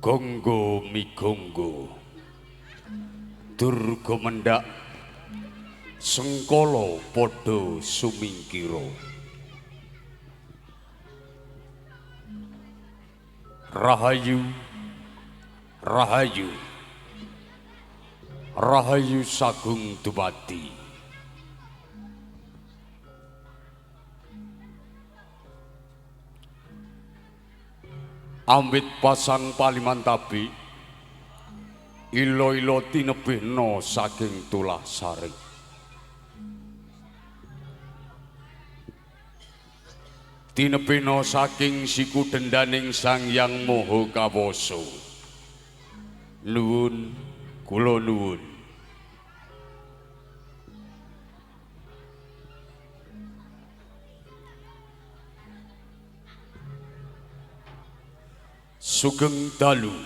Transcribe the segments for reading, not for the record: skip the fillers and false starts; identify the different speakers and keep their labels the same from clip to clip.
Speaker 1: Gonggo migonggo durga mendak sengkala padha sumingkira rahayu rahayu rahayu sagung dumadi ambit pasang palimantabi ilo-ilo tinebihna saking tulah sari tinebihna saking siku dendaning Sang Hyang Maha Kawasa nuwun kula nuwun sugeng dalu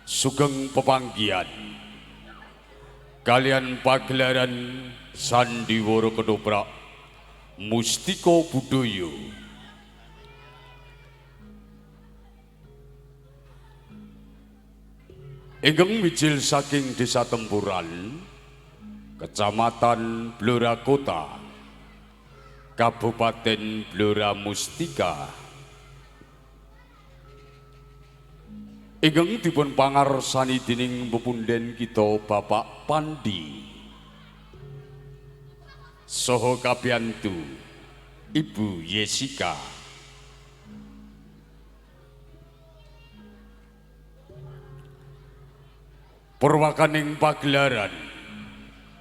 Speaker 1: sugeng pepanggihan kalian pagelaran sandiwara kedoprak mustika budaya ingkang mijil saking Desa Tempuran Kecamatan Blora Kota Kabupaten Blora Mustika ingkang dipun pangarsani dening pepunden kita Bapak Pandi saha kabiyantu Ibu Yesika purwakaning pagelaran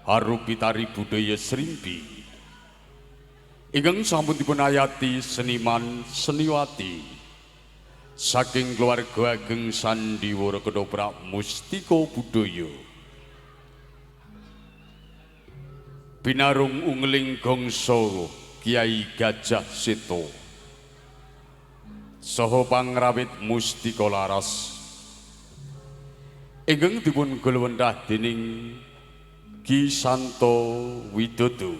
Speaker 1: Harupitari Budaya Srimpi ingkang sampun dipun ayati seniman seniwati saking keluarga ageng sandiwara kedoprak mustika budaya binarung ungling gongso Kiai Gajah Seto saha pangrawit mustika laras ingkang dipun gulwenthah dening Ki Santo Widodo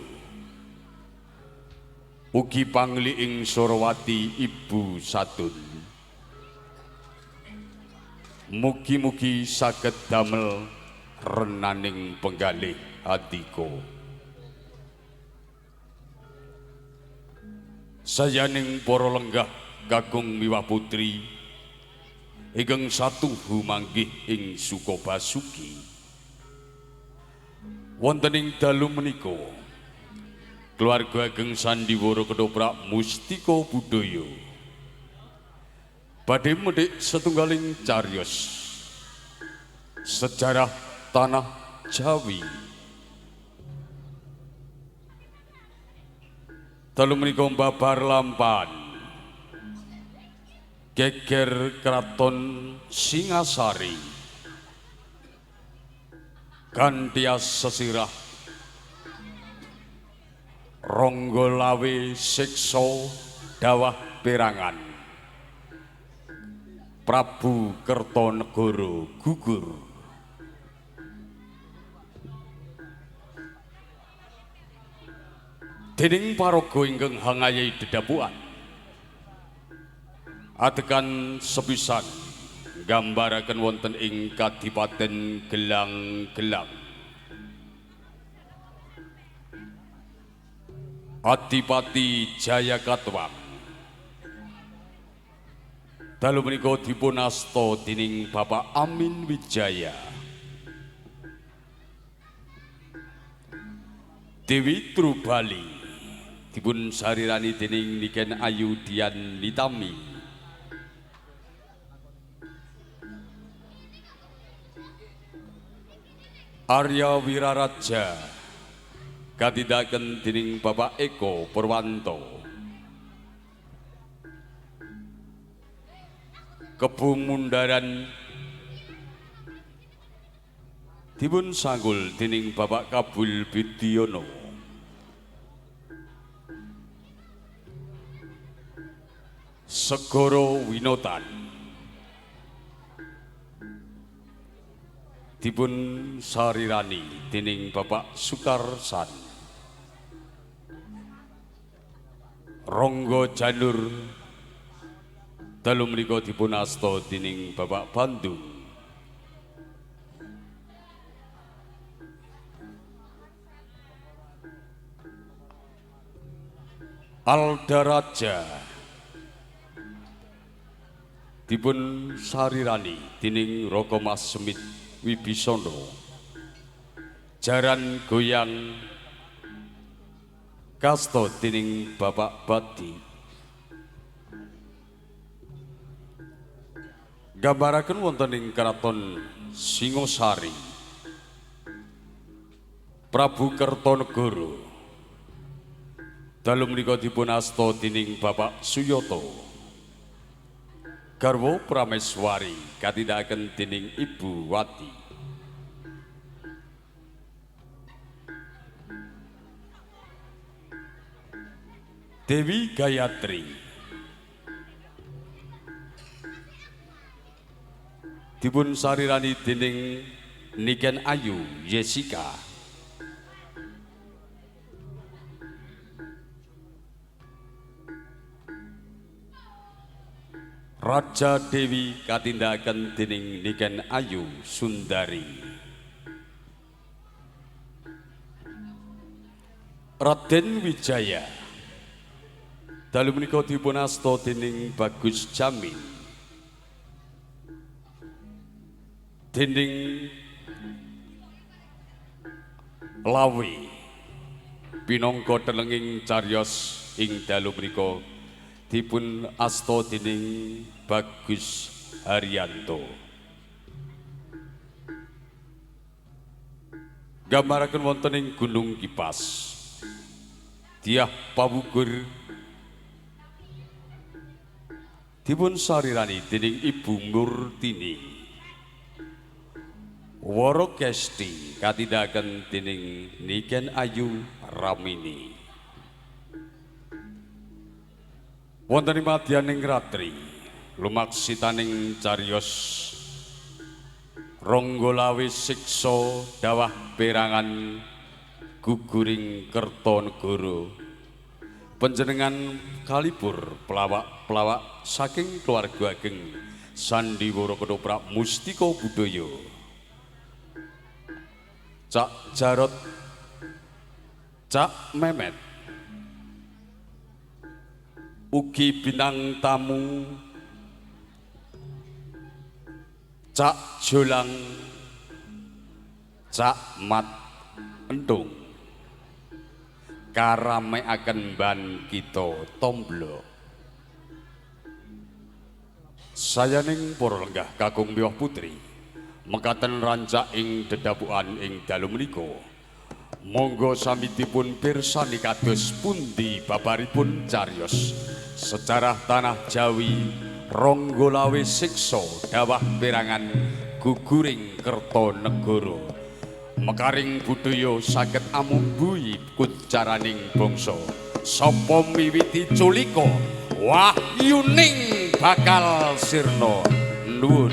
Speaker 1: ugi pangliing Surawati Ibu Satun mugi-mugi saged damel renaning penggalih adika sayaning para lenggah kakung miwah putri ingkang satuhu manggih ing Sukabasuki wonten ing dalu menika keluarga ageng sandiwara kedoprak mustika budaya badhe mendhik setunggaling cariyos sejarah tanah Jawi Dalu menika babar lampan geger kraton Singasari kanthi sesirah ronggo lawe siksa dawah perangan Prabu Kertanegara gugur dening paraga ingkang hangayahi dedapuan atekan sepisan gambaraken wonten ing Kadipaten Gelang-Gelang Adipati Jayakatwang dalu menika dipun asta dening Bapak Amin Wijaya Dewi Trubali dipun sarirani dening Niken Ayu Dian Nitami Arya Wiraraja katindaken dening Bapak Eko Purwanto Kebumundaran dipun sanggul dening Bapak Kabul Bidiono Segoro Winotan dipun sarirani dening Bapak Sukarsan Ronggo Janur dalu menika dipun asta dening Bapak Bandung Aldaraja dipun sarirani dening Raka Mas Semit Wibisono Jaran Goyang kasta dening Bapak Badi gambaraken wonten ing Kraton Singasari Prabu Kertanegara dalu menika dipun asta dening Bapak Suyoto garwa Prameswari katindaken dening Ibu Wati Dewi Gayatri dipun sarirani dening Niken Ayu Jessica Raja Dewi katindakan dening Niken Ayu Sundari Raden Wijaya dalu menika dipun asta dening Bagus Jamin dening Lawe pinangka telenging cariyos ing dalu menika dipun asta dening Bagus Haryanto gambaraken wonten ing Gunung Kipas Diah Pawugur dipun sarirani dening Ibu Murtini Woro Kesti katindakan dening Niken Ayu Ramini wonten ing madyaning ratri lumaksitaning cariyos Ronggolawe siksa dawah perangan guguring Kertanegara panjenengan kalipur pelawak-pelawak saking keluarga ageng Sandiwara Ketoprak Mustika Budaya Cak Jarot Cak Memet ugi bintang tamu Cak Jolang Cak Mat Entung karamekaken ban kita tomblo sayaning para lenggah kakung miwah putri mekaten rancak ing dedapukan ing dalu menika Monggo samitipun pirsani kados pundi babaripun cariyos sejarah tanah Jawi Ronggolawe siksa dawah perangan guguring Kertanegara mekaring budaya saged amumbuhi kucaraning bangsa sapa miwiti culika wahyuning bakal sirna nuwun.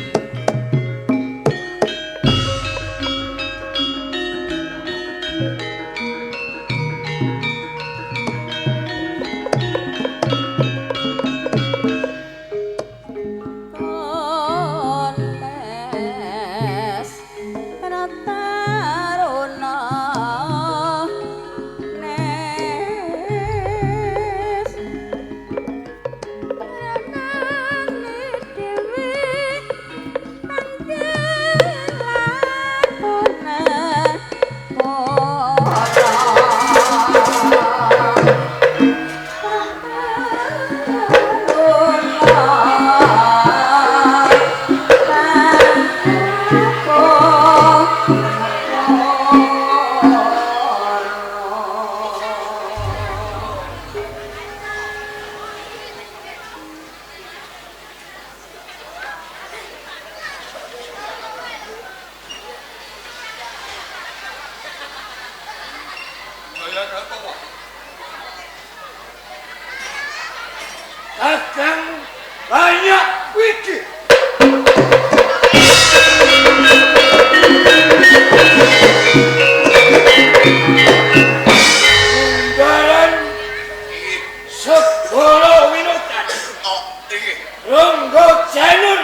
Speaker 2: Kakang banyak wiki. Unggaran Segoro Winutan. Ronggo Janur.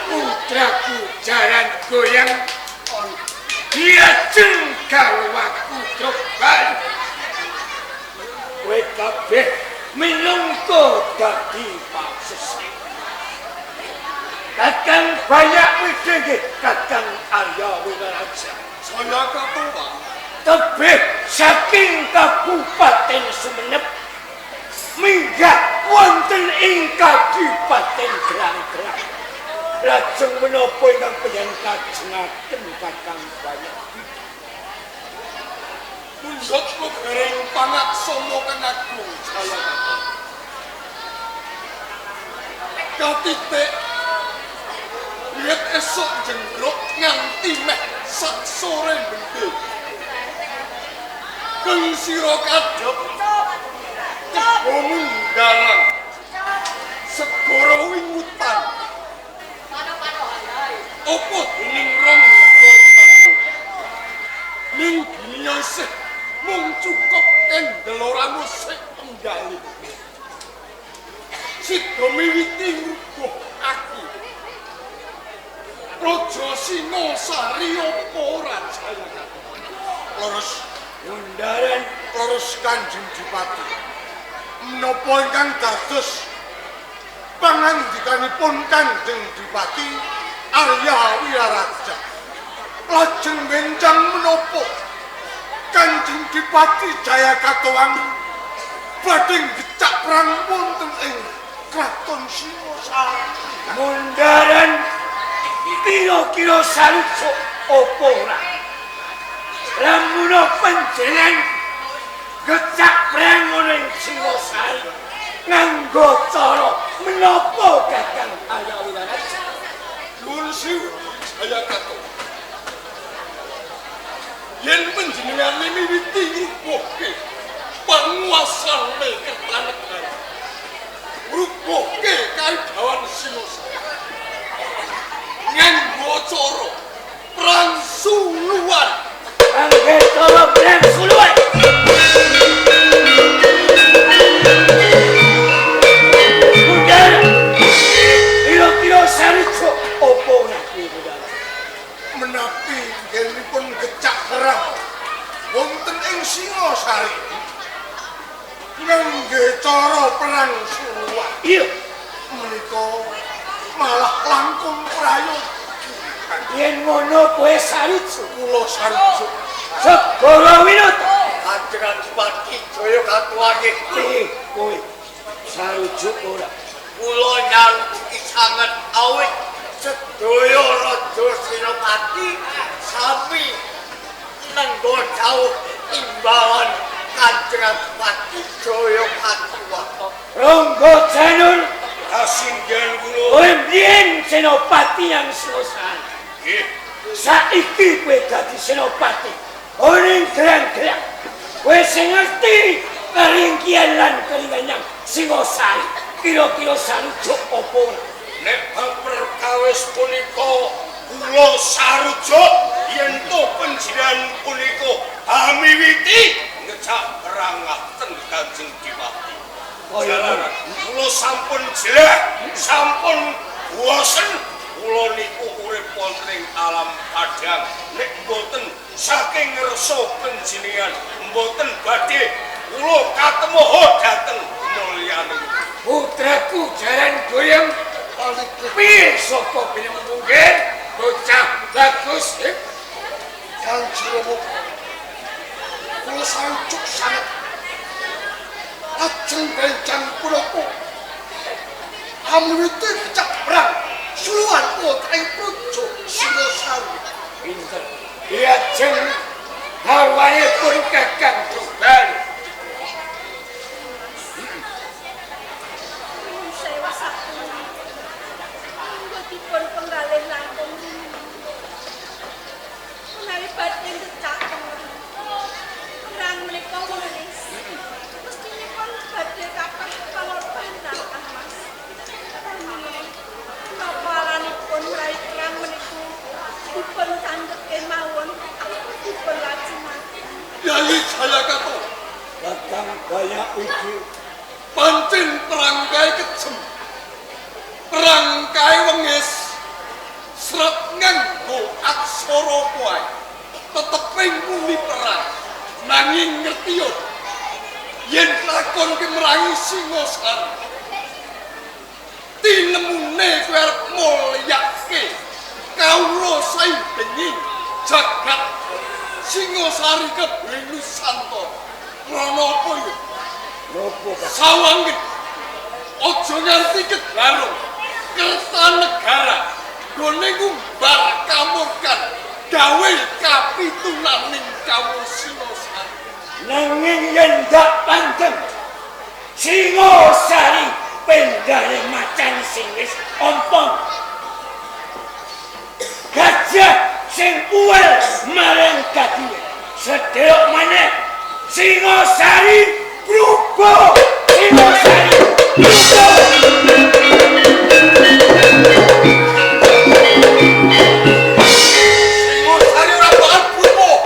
Speaker 2: Putraku jaran goyang. Dia jengkal waktu coban. WKB minungko dadi pakses. Kakang banyak widege Kakang Arya Winaraja. Saya ketua tebih saking Kabupaten Sumenep minggah wonten ing Kabupaten Gerang-gerang. Lajeng menapa ingkang panjenengan kajengaken Kakang banyak. Punjot goreng pangaksana Kang Agung saya katitik lihat esok jenggrok nganti meh sak sore bendhe keng sira kadhep kebongun dalan Segoro Winutan opo dening Ronggo Janur ning dunya sih mung cukup kendel musik penggali sida miwiti ngrubuh aku Raja Singasari apa ora jaya leres undaran leres Kanjeng Dipati menapa ingkang dados pangandikanipun Kanjeng Dipati Arya Winaraja lajeng bencang menapa Kanjeng Dipati Jaya Katuang badhe gecak perang wonten ing Kraton Singasari. Mundaran kira-kira sarujuk apa ora? Lamun panjenengan gecak perang ing Singasari nganggo cara menapa Kakang Arya Winaraja? Nuwun siwun Jaya Katuang. Yen panjenengan miwiti ngrubuhke panguasane Kertanegara ngrubuhke kaidawan Singasari nganggo cara perang suluan nganggo cara perang suluan Bukan kira-kira sarujuk apa ora menapi genipun gecak perang wonten ing Singasari ngangge cara perang suluan. Iya menika malah langkung prayoga. Yen ngono kowe sarujuk kula sarujuk Segoro Winutan Kanjeng Dipati Jaya Katuwange kowe sarujuk ora kula nyarujuki sanget awit sedaya Raja Senopati sami nenggo jauh imbalan Kanjeng Pati Jaya Patiwata.
Speaker 3: Ronggo Janur
Speaker 2: Kasinggihan kula.
Speaker 3: kowe mbiyen senopati yang Singosari.
Speaker 2: Nggih.
Speaker 3: Saiki kowe dadi senopati. Ora gerang-gerang. Kowe sing ngerti keringkian lan kelingan Singosari. Kira-kira sarujuk apa ora?
Speaker 2: Nek bab perkawis punika kula sarujuk yen to panjenengan punika amiwiti ngejak perang ngaten Kanjeng Diwati. Jalaran kula sampun jelek, sampun bosen kula niku urip wonten ing alam padang. Nek mboten saking ngersa panjenengan mboten badhe kula katemoho dhateng mulyaning
Speaker 3: Putraku jaran goyang piye sapa bini mungkin bocah bagus
Speaker 2: Kang Jirowo kula sancuk sanget ajeng bencang kula amiwiti kecak perang suluan wonten Praja Singosari.
Speaker 3: pinter iya jeng hawane pun kakang Tuban
Speaker 4: sewa satu monggo dipun penggalih langkung menawi badhe ngecak perang menika menis mestinipun badhe kathah pangorbanan Kang Mas napa alanipun rai perang menika dipun candheke mawon dipun lajengaken
Speaker 2: Yai Jayakato
Speaker 3: kakang banyak iki
Speaker 2: pancen perangkai kejem perangkai wengis sret nganggo aksara kuwi tetep muni perang nanging ngerti yo yen lakon ki merangi Singosari tinemune kowe arep mulyake kawula saindenging jagat Singosari kabeh Nusantara krana apa yo
Speaker 3: nopo
Speaker 2: sawangit aja nganti kegarung Kertanegara gone ngumbar kamurkan gawe kapitulaning kawula Singosari.
Speaker 3: nanging yen dak pandeng Singosari pendare macan sing wis ompong gajah sing uwel marang kadhiwe sedherek maneh Singosari brubuh Singosari
Speaker 2: Singosari ora bakal brubuh.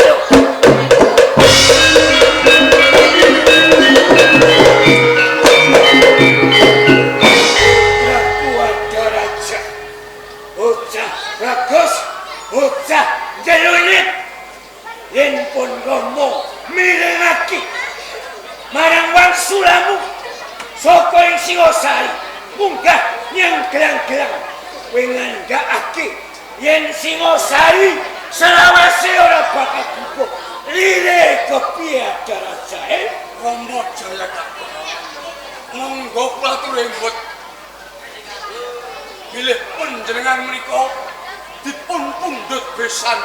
Speaker 3: Prabu Raja bocah bagus bocah jelunit yen pun romo mirengake marang wangsulamu saka ing Singosari munggah nyang gelang-gelang kowe ngandhakake yen Singosari selawase ora bakal bubuh lire kepiye darajae
Speaker 2: Rama Jayakato monggo klatur embut bilih panjenengan menika dipun pundhut besan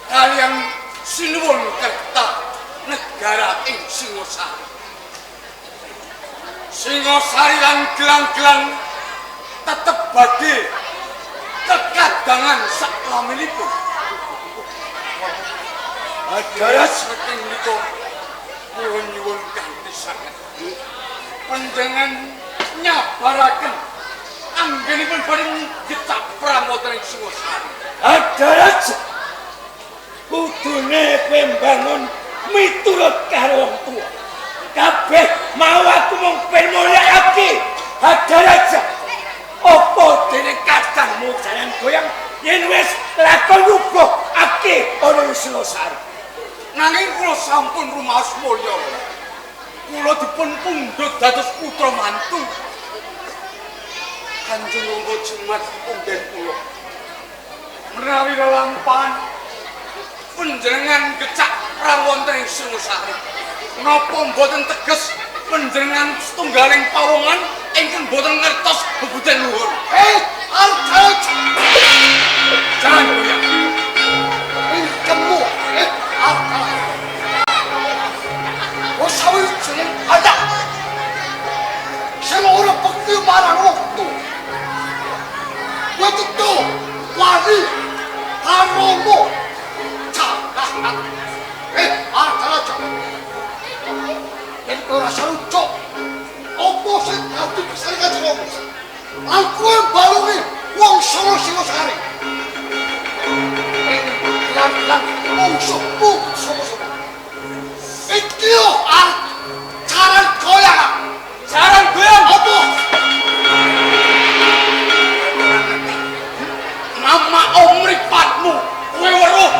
Speaker 2: kaliyan sinuwun kerta negara ing Singosari. Singosari lan gelang-gelang tetep badhe kekadangan saklaminipun. Adalah saking menika kula nyuwun kanthi sanget panjenengan nyabaraken anggenipun badhe gecak perang wonten ing Singosari.
Speaker 3: adalah kudune kowe mbangun miturut karo wong tuwa kabeh mau aku mung ben mulyakake adalah apa dene kadangmu jalan goyang yen wis lakon rubuh ake ana ing Singosari
Speaker 2: Nanging kula sampun rumaos mulya. Kula dipun pundhut dados putra mantu. Kanjeng Rangga Jemat pundhen kula. Menawi lelampahan panjenengan gecak perang wonten ing Singosari. Napa mboten teges panjenengan setunggaling pawongan ingkang mboten ngertos bebuten luhur. Jangan goyang. Kamu ora sarucuk. Apa sing dadi kesaringan jero? Aku balungi wong Solo Singosari. Lan wong sopo sopo. Iki yo jaran goyang. Jaran goyang apa? Mama omripatmu kowe weruh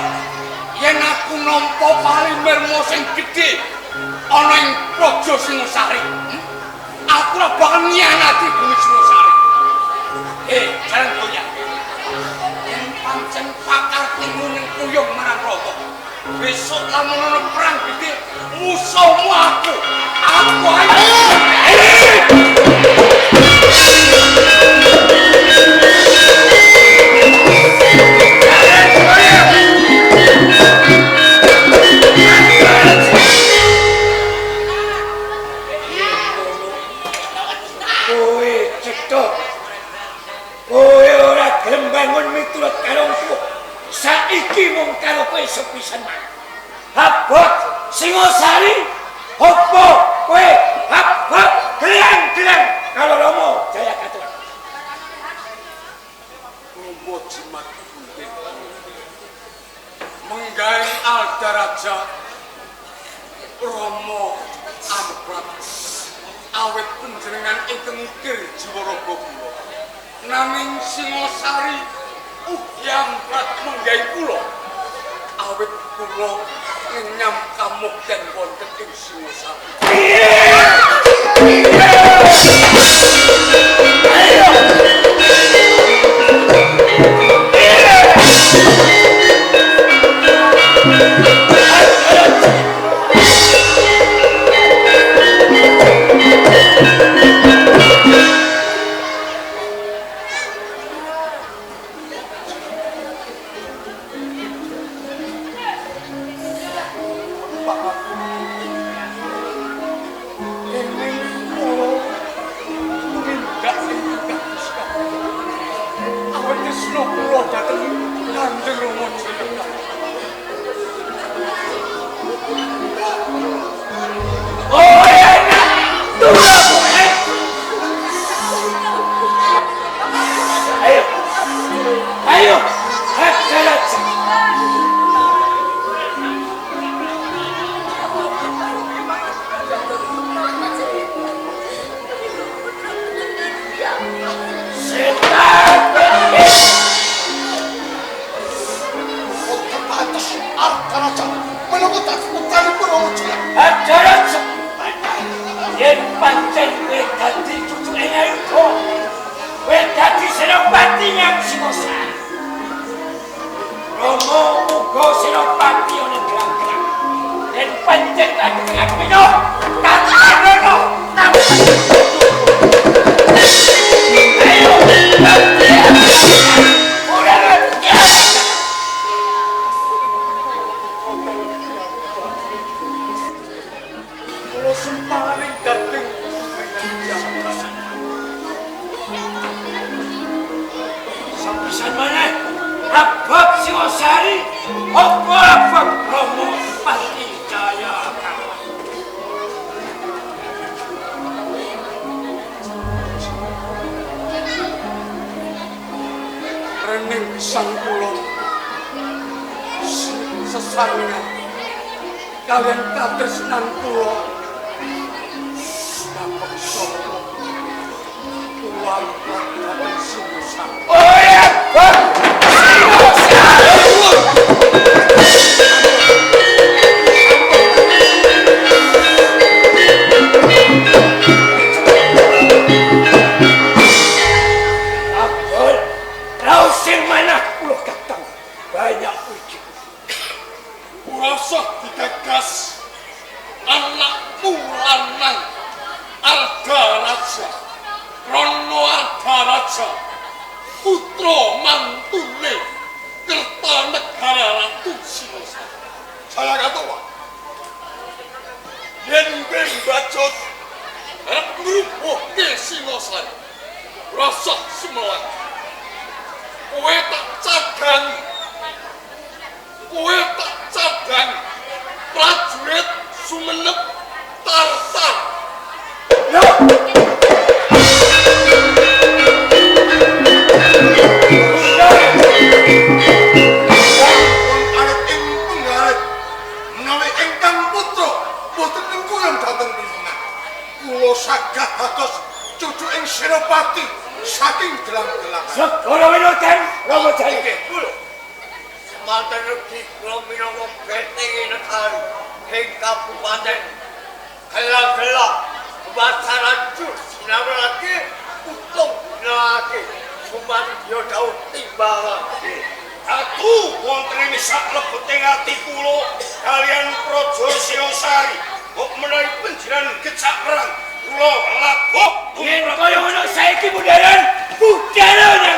Speaker 2: yen aku nampa palimirmu sing gedhe ana ing Praja Singosari. Aku ora bakal nyianati bumi Singosari. Jaran goyang. Yen pancen pakar timu ning kuyung marang Praja. Besok lamun ana perang gedhe musuhmu aku. Aku
Speaker 3: kowe ora gelem bangun miturut karo kowe. Saiki mung karo kowe sepisan maneh. Abot Singosari opo kowe abot gelang-gelang kalau Romo Jaya Katuang.
Speaker 2: Romo Jimat Punten menggawe Aldaraja Romo Amprat awet panjenengan ingkang ukir Jiwaraga kula. Nanging Singosari ugi Amprat menggawe kula awet kula ngenyam kamukten wonten ing Singosari. Kalian katresnan kula dapat sapa kula dhateng Singosari. Oh ya, Abdul, raos sing manah kula katang banyak uji. Rasa digagas anakmu lanang Aldaraja Rono Aldaraja putra mantune Kertanegara Ratu Singosari. Saya katawa yen Mbacot arep ngrubuhke Singosari rasa semelang kowe tak cadang prajurit Sumenep Tartar pun dhateng pinangan. Kula saged dados cucuking Senopati saking gelang-gelang.
Speaker 3: Segara winodan Rama Jaya.
Speaker 2: Kula semanten regi kula minangka benteng negari ing Kabupaten Gelang-gelang Basaraju sinamrake utung nake sumantya dawuh timbangan. Aku wonten ing saklebeting ati kula kalian Praja Singosari kok menawi panjenengan kecak perang kula labuh
Speaker 3: Yen kaya ngono saiki budaran budaran.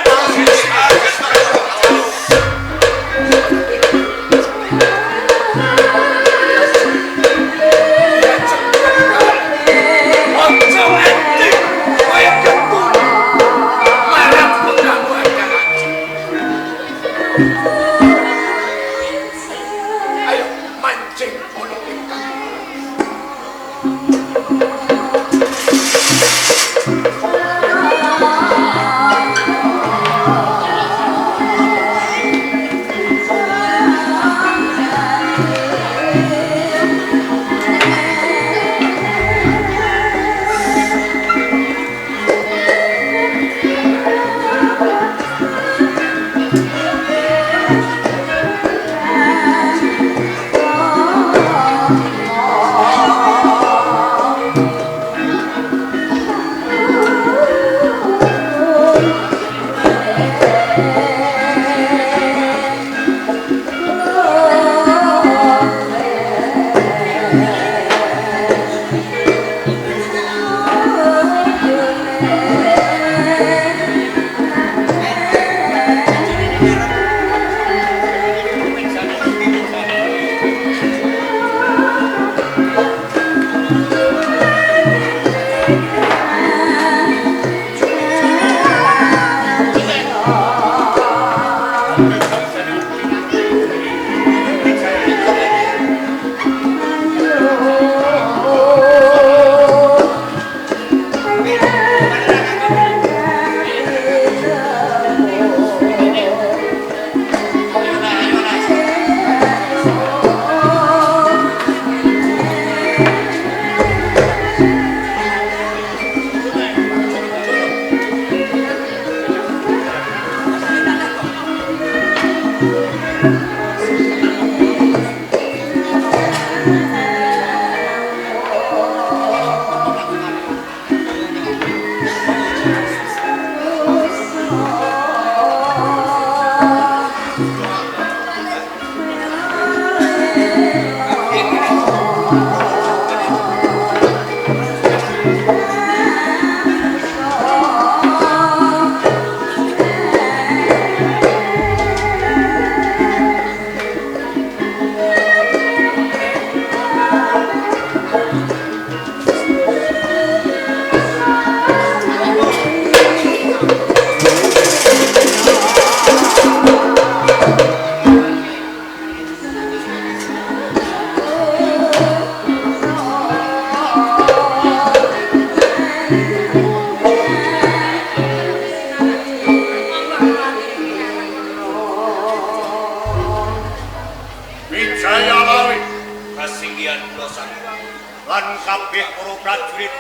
Speaker 2: lan kabeh para prajurit.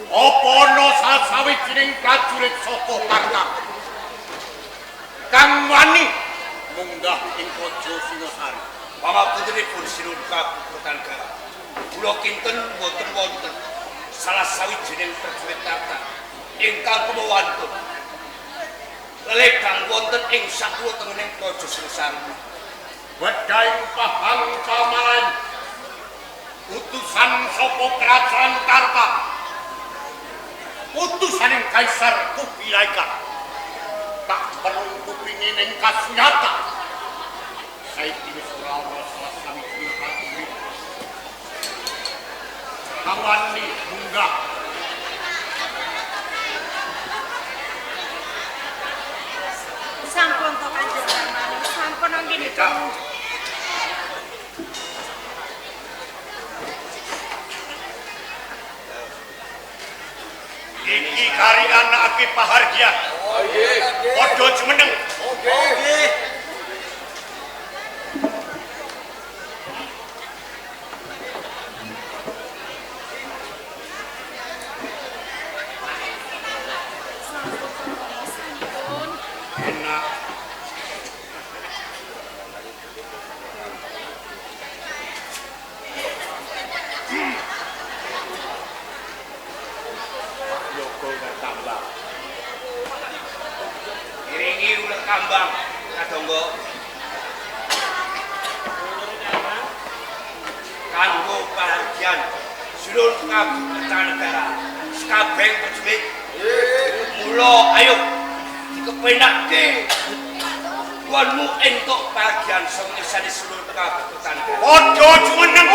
Speaker 2: Apa ana sawijining prajurit saka Tarta kang wani munggah ing Praja Singosari. Pangapuntenipun Sinuhun Kabupaten Garut. Kula kinten boten wonten salah sawijining prajurit Tarta ingkang kemawantun lekang wonten ing sakuwetengening Praja Singosari. Wedhaing pahang pamalan utusan saka kerajaan Tarta, utusaning Kaisar Kubilaika tak perlu kupingin ing kasunyata saiki wis ora ana salah sawijining prajurit kawani munggah
Speaker 4: sampun to Kanjeng Rama sampun anggenipun.
Speaker 2: Iki kari anake pahargyan. Oh nggih. Padha jumeneng. Nggih.
Speaker 3: bagian seluruh Kertanegara sekabeh berjulit mula ayo dikepenakke tuanmu entuk bagian sing di seluruh Kertanegara padha jumeneng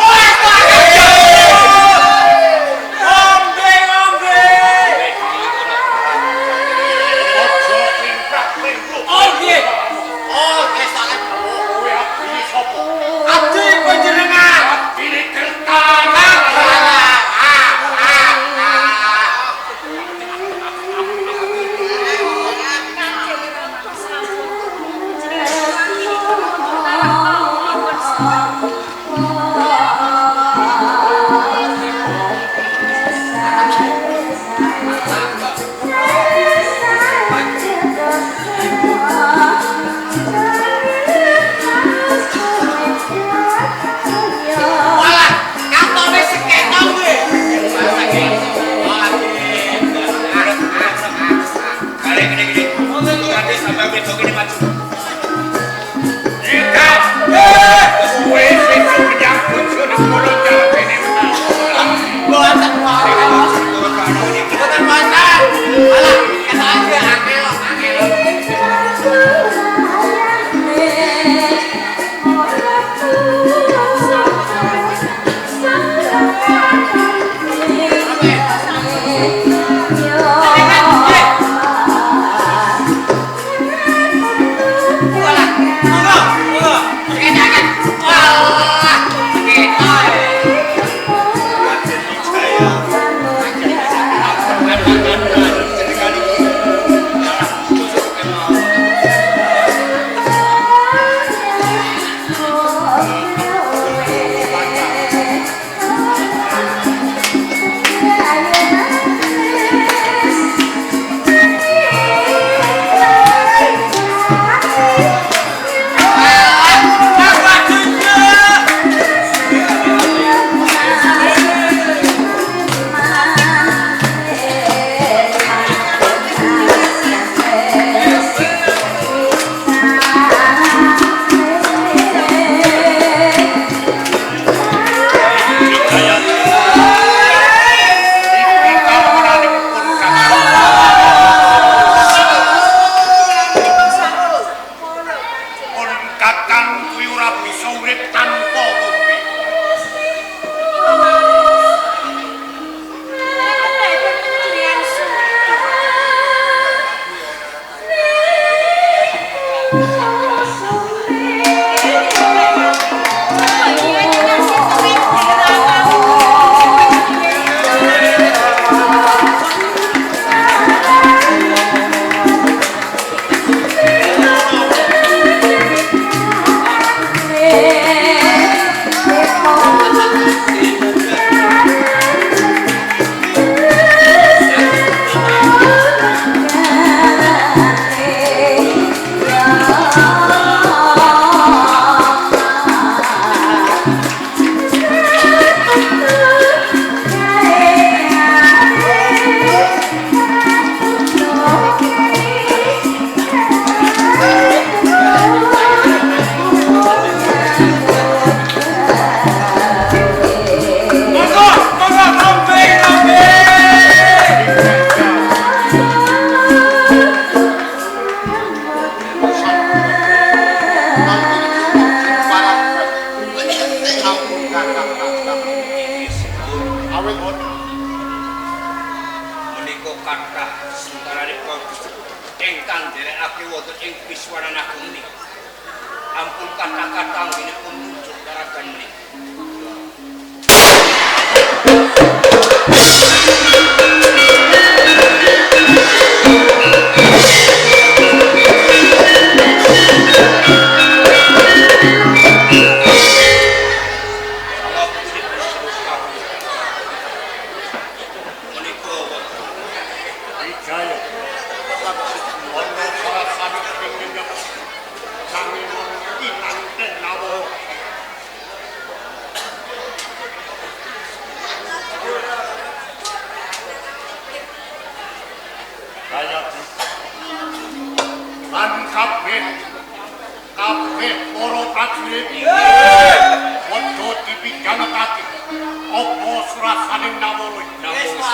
Speaker 3: ampun kata-kata ini pun muncul garagan ini.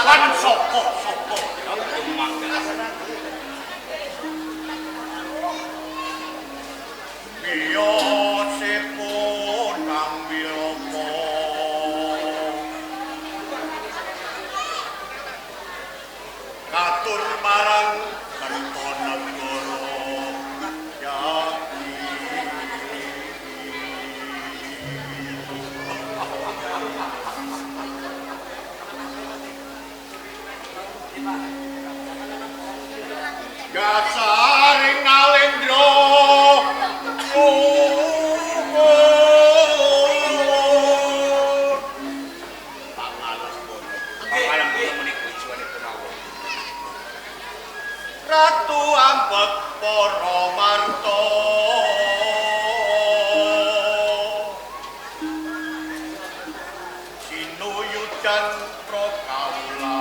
Speaker 3: Lan sapa Biosipun ngambil katur marang Kertonegoro Yaki Gasaring Nalendra Ratu ambek para marta sinuyudan prakaula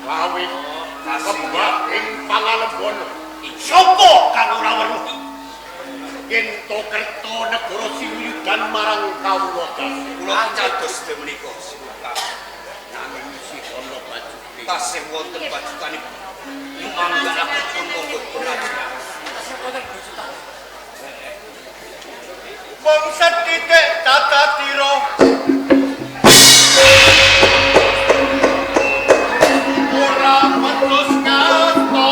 Speaker 3: Lawit kebak ing Pangalemban sapa kang ora weruh yen to Kertonegoro sinuyudan marang kawula kula cados menika sinuka nanging isih ana bajuke tasih wonten bajukanipun manggalaken pun monggo pengajian tasih wonten bajukan mong setitik tata tira ora petus kasto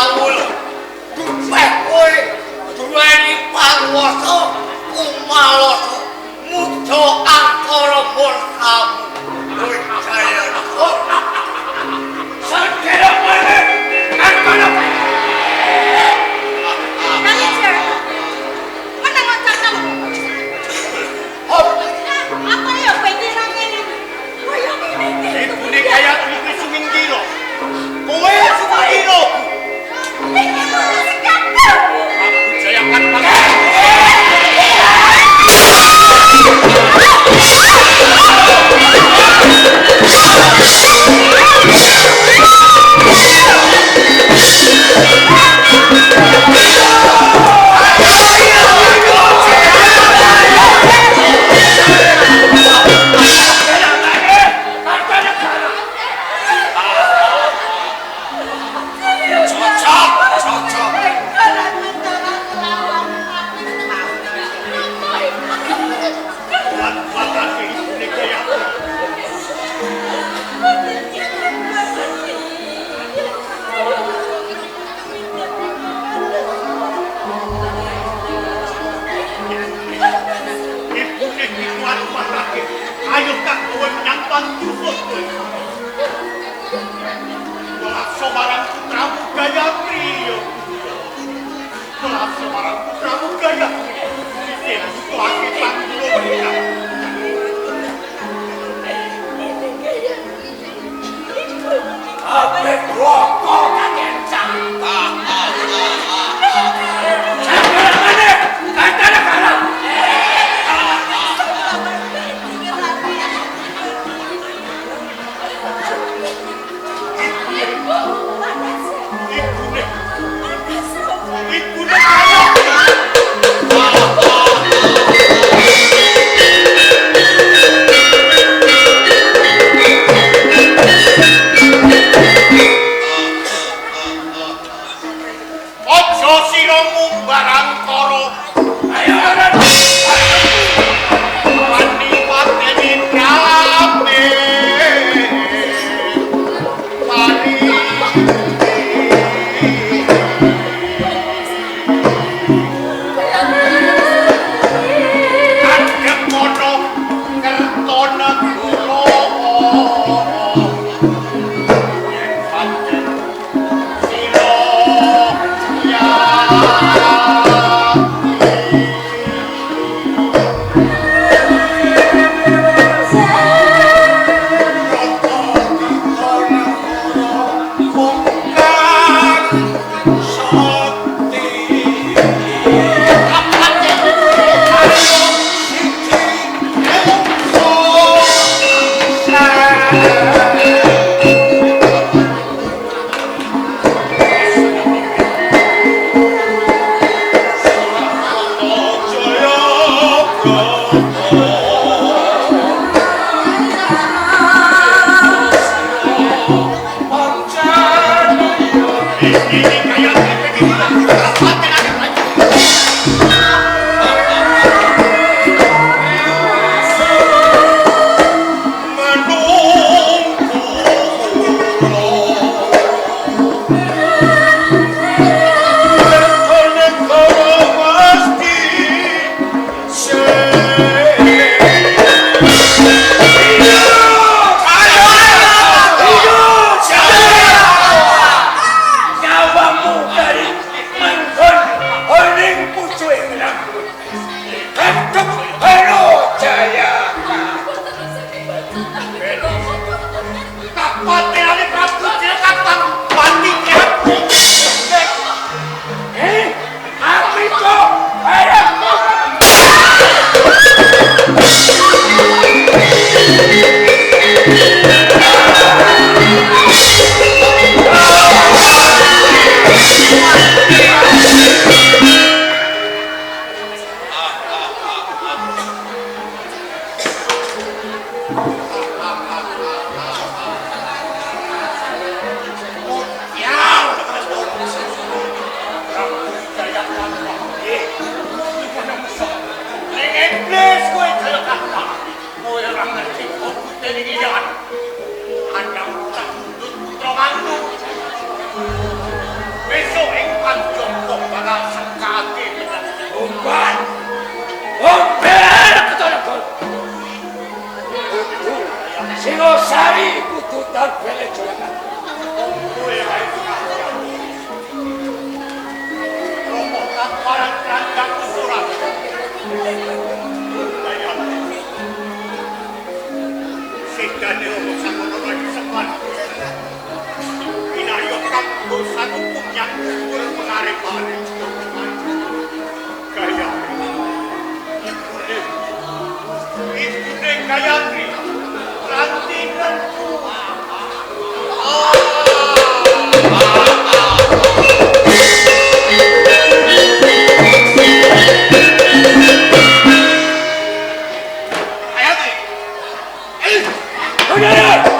Speaker 3: kawula dupek kowe duweni panguwasa umalasa muda angkara murkamu kowe saya sakira mana angkara
Speaker 4: Manager, menang otak kamu. Apa ya pikiran ini? Kaya ngene.
Speaker 3: ibu ni kaya iki suming kira kowe suka iro
Speaker 4: Iki ora sikapku.
Speaker 3: aku jayakan pakai ayo kak kowe menyampan kusut kowe Kolakso marang putramu Gayatri Kolakso marang putramu Gayatri Isin butuhake panggulo mereka Ape rokok kakek cang Sampai mana? Kata kalah Singosari kudu tarbele jolakan.
Speaker 2: Kowe wae romo kaparan kerajaan ora. Sedane romo sakono lagi sepan. Inayo kanggo satu punya kur pengarepane. Kaya Ibune Gayatri Ranti dan Gayatri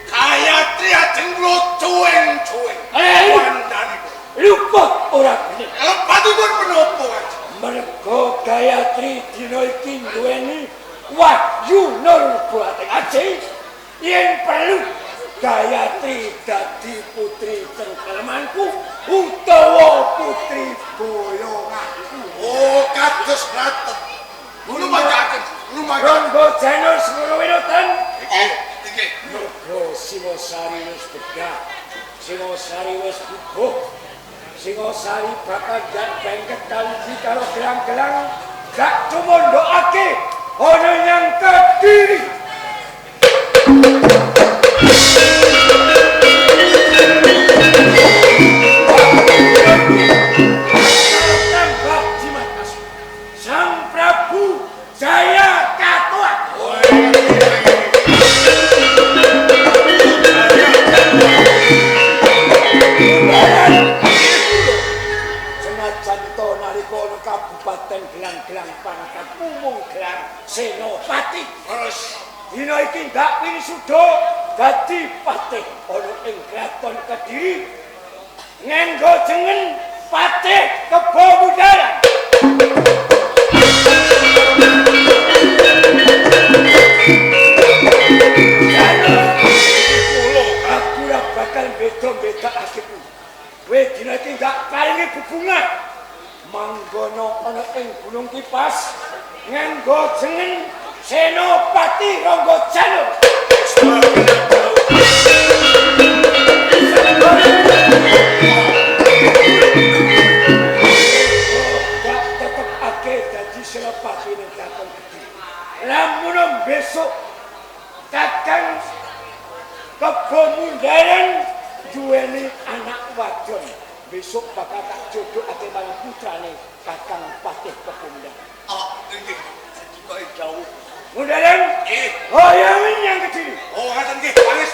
Speaker 2: Gayatri ajeng cueng-cueng wandane
Speaker 3: Luput ora bener.
Speaker 2: lepatipun menapa
Speaker 3: Mergo Gayatri dina iki duweni wahyu nur buat aji yen perlu Gayatri dadi putri cengkelmanku utawa putri boyonganku.
Speaker 2: oh kados ngaten lumayaken
Speaker 3: Ronggo Janus Nguruwinutan
Speaker 2: iki
Speaker 3: mergo Singosari wis bedah, Singosari wis bubuh, Singosari bakal gak bengket kaliji karo gelang-gelang gak cuma ndokake ana yang kediri. Tambah jimat Sang Prabu Jaya Katuak. Senajan to nalika ana kabupaten gelang-gelang pangkat umum gelang Senopati. Dina iki gak pinsuda dadi patih ana ing kraton Kediri nganggo jeneng Patih Kebo Mudaran. Aku ora bakal beda-bedakake kuwi. Kowe dina iki gak paringi bebungah. Manggono ana ing Gunung Kipas nganggo jeneng Senopati Ronggo Janur. Gak tetepake dadi Senopati ning Kraton Kediri. Lamun besok Kakang Kebo Mudaran duweni anak wadon. Besok bakal tak jodohake marang putrane Kakang Patih Kebo Mudaran.
Speaker 2: iki kok jauh
Speaker 3: Mudaran, hoyong yang Kediri.
Speaker 2: oh ngaten nggih pangis